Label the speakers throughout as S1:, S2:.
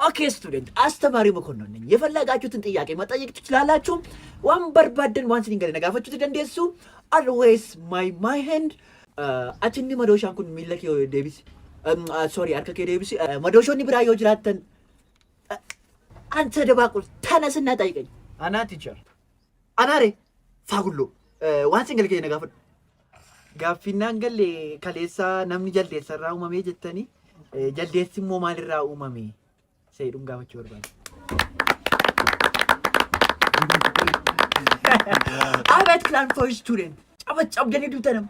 S1: ኦኬ ስቱደንት አስተማሪ መኮንን ነኝ። የፈለጋችሁትን ጥያቄ መጠየቅ ትችላላችሁ። ዋን በርባደን ዋንስ ሊንገለ ነጋፈችሁት ደንደሱ always my hand አችኒ መዶሻን ኩን ሚለክ ዴቪስ ሶሪ አርከከ ዴቪስ መዶሾኒ ብራዮ ጅራተን አንተ ደባቁል ተነስና ጠይቀኝ።
S2: አና ቲቸር
S1: አናሬ ፋጉሎ ዋንስ ሊንገለ ነጋፈ
S2: ጋፊና እንገሌ ከሌሳ ነምኒ ጀልዴ ሰራው ማሜ ጀተኒ ጀልዴስ ሞ ማልራው ማሜ ሰይዱን ጋፈች ወርባል
S1: አበት ክላን ፎር ስቱደንት ጨበጨብ ደኔ ዱተንም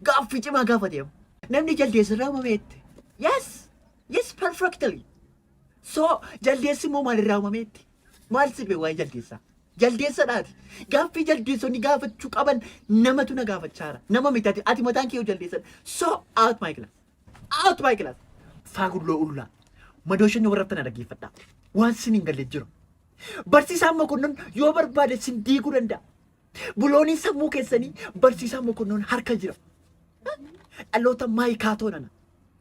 S1: ጋፊ ጭማ ጋፈቴም ነምኒ ጀልዴስ ሰራው ማሜት yes perfectly so ጀልዴስ ሞ ማልራው ማሜት ማልስ በዋይ ጀልዴሳ ጀልዴሳ ዳት ጋፊ ጀልዴሶኒ ጋፈቹ ቀበን ነመቱ ነጋፈቻራ ነመ ሚታቲ አቲ መታንኪው ጀልዴሰን so out my class ፋጉሎ ኡላ መዶሽን ወረተና ደጊፈታ ዋንስን እንገለጅሩ በርሲሳ መኮንን ዮበርባደ ሲንዲጉ ደንዳ ቡሎኒ ሰሙ ከሰኒ በርሲሳ መኮንን ሀርከ ጅራ አሎታ ማይካቶ ነና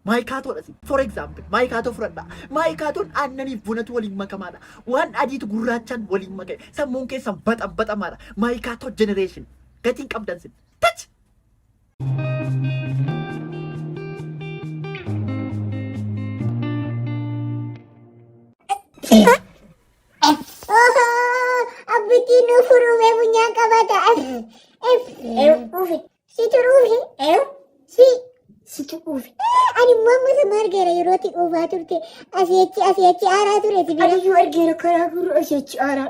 S1: ማይካቶ ለሲ ፎር ኤግዛምፕል ማይካቶ ፍረዳ ማይካቶን አነኒ ቡነቱ ወሊ መከማዳ ዋን አዲት ጉራቻን ወሊ መከ ሰሙን ከሰን በጣ ማራ ማይካቶ ጄኔሬሽን ገቲን ቀብዳንስ ታች
S3: abiti no furume punya kabata si turume si turume ani mamma samar gera yoroti ova turte asiachi ara turte ani yor gera kara guru asiachi ara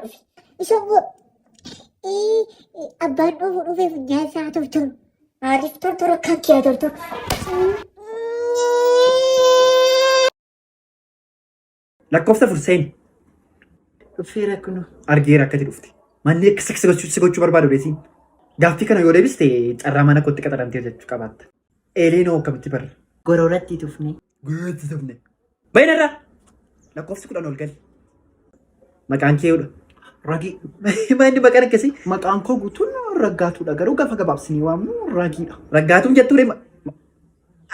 S3: so abban no furume punya sa turtu arif turtu kakya turtu
S1: lakkoofsa furseen feera kuno argeera akkati dhufti manni akka sigochuu barbaadu beesin gaaffii kana yoo deebiste carraa mana kootti qaxaramtee jechuu qabaatta eeleenoo akkamitti barra gororatti tufne baynarraa lakkoofsi 10 ol gali maqaan kee yoodha ragii manni maqaan akkasii
S2: maqaan koo guutuun raggaatuudha garuu gaafa gabaabsinii waamnu ragiidha
S1: raggaatuun jettuu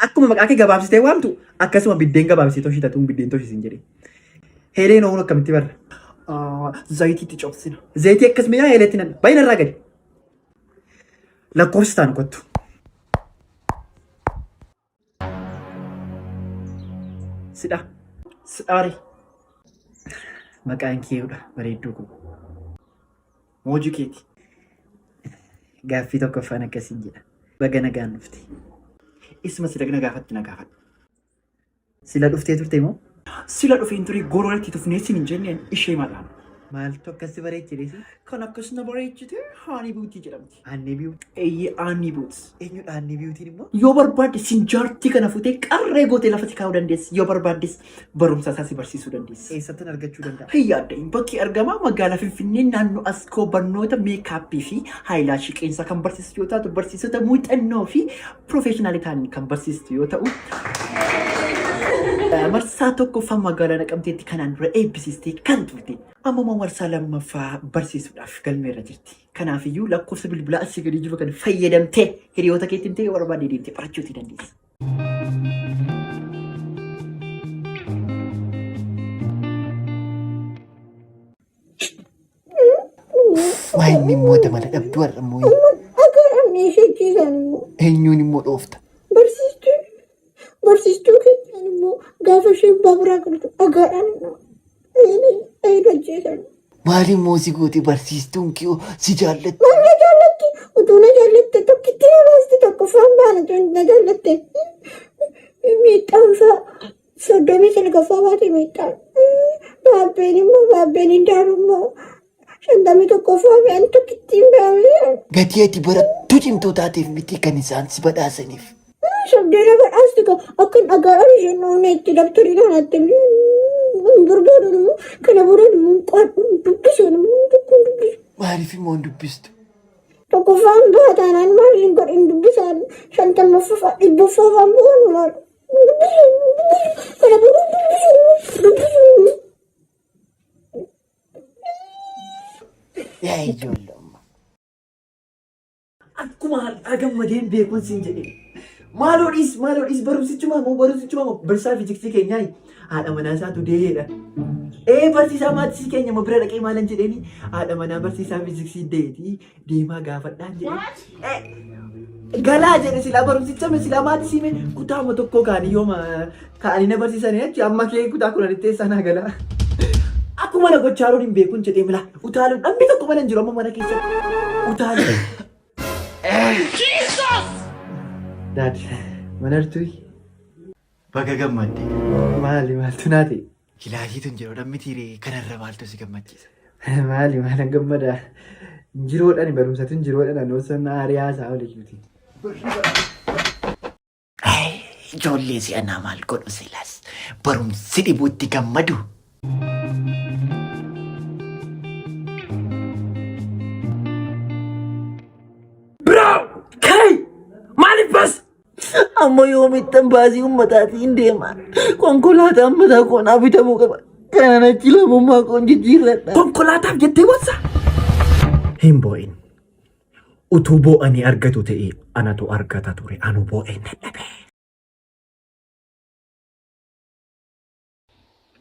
S1: akkuma maqaa kee gabaabsitee waamtu akkasuma biddeen gabaabsitee toshitatuun biddeen toshisin jedhee eeleenoo akkamitti barra
S2: zayitii ጨብስና
S1: zayitii akkasuma yaa eeletti nan baynarraa gadi lakkoofsi taan kottu sidhaari maqaan keeudha bareedduu kun
S2: moojii keeti
S1: gaaffii tokkoffaan akkasiin jedha baga nagaan dhufte
S2: isma sidagna gaafatti na gaafadhu
S1: sila dhuftee turte moo
S2: sila dhufeen ture gororatti tufneessin hin jenneen ishee maqaan
S1: maaltu akkasi bareechiteesi
S2: kan akkasuma bareechite haanii biutii jedhamti.
S1: Haanii biutii
S2: Eeyyee haanii biutii.
S1: eenyudha haanii biutiin immoo
S2: Yoo barbaadde sinjaartii kana futee qarree gootee lafatti kaa'uu dandeessi. Yoo barbaaddes barumsa isaa si barsiisuu dandeessi.
S1: eessattin argachuu danda'a
S2: Hiyyaadda bakki argamaa magaalaa Finfinnee naannoo Askoo barnoota meekaappii fi haayilaashii qeensaa kan barsiistu yoo taatu barsiisota muuxannoo fi piroofeeshinaalii ta'anii kan barsiistu yoo ta'u marsaa tokkoffaa magaalaa Naqamteetti kanaan dura eebbisiistee kan turte amma marsaa lammaffaa barsiisuudhaaf galmeerra jirti. Kanaafiyyuu lakkoofsa bilbilaa asii gadi jiru kan fayyadamtee hiriyoota keetiin ta'e barbaadee deemtee barachuu dandeessa.
S1: Waa'inni immoo damala dhabduu har'a immoo
S3: Agarame sheekisanimmoo
S1: eenyuun immoo dhoofta
S3: barsiistuu keenyaan immoo gaafa isheen baaburaa qabdu dhagaadhaan eeggachiisan.
S1: maali immoo si gooti barsiistuun kiyoo si jaallatti
S3: Mana jaallatti utuu na jaallatte tokkitti na baasti tokko faan baana na jaallatte miidhaansaa 35 baate miidhaan baabbeen hin daaru immoo 51 baate tokkitti hin baame.
S1: gatii ati barattuu cimtuu taateef miti kan isaan si badhaasaniif
S3: Shabdeena badhaasti akka dhagaadhaan isheen oolne itti dabtarii naannatti barbaadu kana booda dubbiseen
S1: maaliif immoo hin dubbistu
S3: tokkoffaan baatanaan maaliin godhin dubbisaan 50ffaa 100ffaan bu'an maal kana booda dubbiseen
S1: yaa ijoollee amma
S2: Akkuma har'aa gammadeen beekuun siin jedhee Maalodhis barumsichuma moo barsaa fiiziksii keenyaa haadha manaa isaatu dee'eedha. Barsiisaa maatisii keenya moo bira dhaqee maalan jedheeni haadha manaa barsiisaa fiiziksii deetii deemaa gaafadhaan jedhee. Galaa jedhe silaa barumsicha silaa maatisii kutaama tokko kaanii yooma kaanii na barsiisanii achi amma kee kutaa kudhanitti eessaa naa galaa. Akkuma na gochaaruun hin beekuun jedhee mila utaaluun dhabni tokko mana hin jiru amma mana keessatti utaaluun. Dad, manartuu
S1: Baga gammadde.
S2: maaltu naate?
S1: Kilaasiituun jedhu dhammitiiree kanarra maaltu si gammachiisa?
S2: Maalan gammada? Jiroodhaan barumsatuun jiroodhaan osoo aariyaa isaa oole juuti.
S1: Ijoollee si'anaa maal godhu silas barumsi dhibuutti gammadu.
S2: Amma yoomittan baasii uummataatiin deema. Konkolaataan mataa koonaa bitamuu qaba. Kanaan achi lamummaa koon jijjiirradha.
S1: Konkolaataaf jettee wasa?
S2: Hin boo'in. Utuu boo'anii argatu ta'e anatu argata ture. Anu boo'een dadhabe.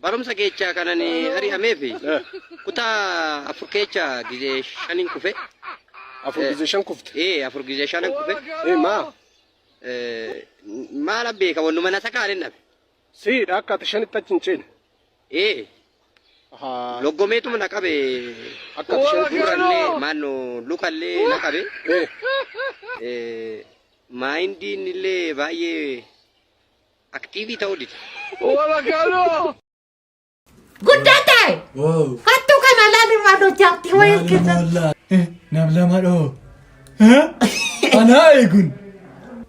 S4: Barumsa keechaa kanan ari'ameefi kutaa afur keechaa gizee shanin kufe.
S5: Afur gizee shan kufte?
S4: Afur gizee shanin kufe.
S5: Maa?
S4: Maal beeka wannu mana sakaanin dhabe.
S5: Siidha akka ati shanitti achi hin ceene.
S4: Loggomeetuma na qabe
S5: Akka ati shanitti
S4: durallee maanno lukallee na qabe. Maayindiin illee baay'ee aktiivii ta'uu diti.
S3: Guddaa ta'e. Hattuu kana laali maadoo jaartii wayii keessatti.
S6: Nam lama dhoo. Anaa eegun.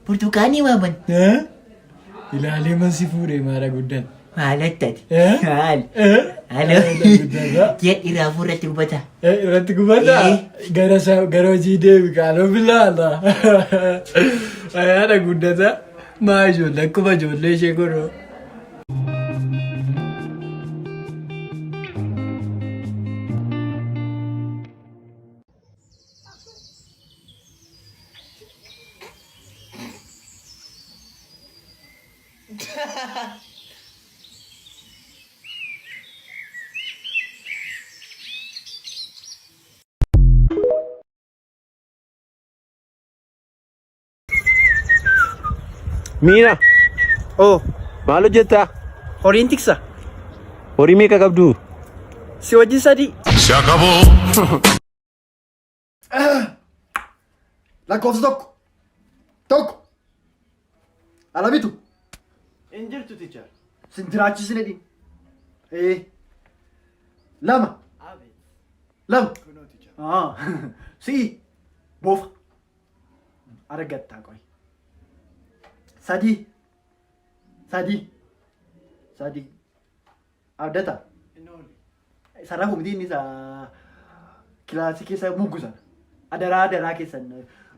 S1: Burtukaanii waaman.
S6: Ilaalee mansi fuudhee maara guddan.
S1: Maalattati.
S6: Maal?
S1: Jedhi raafuu irratti gubata.
S6: Irratti gubata? Gara hojii deebi kaaloo bilaala. Haadha guddata. Maa ijoollee akkuma ijoollee ishee godhoo.
S5: Miina. Maal hojjettaa?
S2: Horiin tiksa.
S5: Horii meeqa qabdu?
S2: Si wajjin sadii.
S7: Lakkoofsa tokko alabitu
S2: Hin jirtu ticha.
S7: sin jiraachisine dhiin lama si'i boofa argattaa qoy sadii abdata sarara humdiin isaa kilaasii keessa muggusan adaraa keessan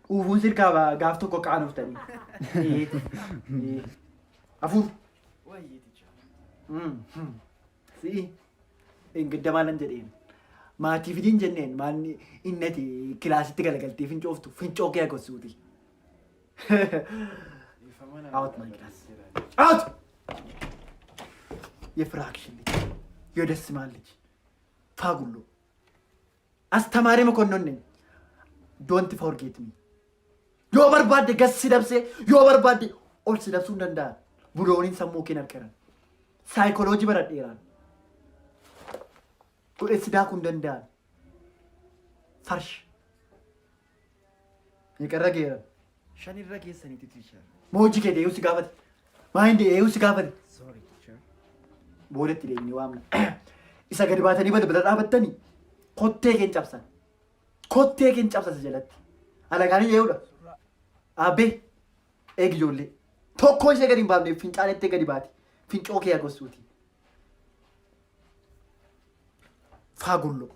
S7: dhuufuun sirkaa gaaf tokko qaanuftanii afur si'i engidda maalan jedheen maatii fidiin jenneen maalni innati kilaasitti galagaltee fincooftu fincoo kee agossuuti. Out my class. Out! የፍራክሽን ልጅ የደስማን ልጅ ፋጉሎ አስተማሪ መኮንን ነኝ። ዶንት ፎርጌት ሚ ዮ በርባዴ ገስ ሲደብሴ ዮ በርባዴ ኦል ሲደብሱ እንደንዳ ቡሎኒን ሰሙ ከነከረን ሳይኮሎጂ በረዴራን ቁስ ዳኩ እንደንዳ ፈርሽ የቀረገ
S2: Shani irra keessaniiti ticha.
S7: ሞጂ ከደ ዩስ ጋፈት ማይንድ ዩስ ጋፈት boodatti deemnee waamna. Isa gadi baatanii balbala dhaabattanii kottee keen cabsan. Kottee keen cabsan jalatti. Alagaanii yee'uudha. Abbee eegi ijoollee. Tokko ishee gadi hin baafne fincaanettee gadi baati. Fincoo kee agossuuti. Faagulloo.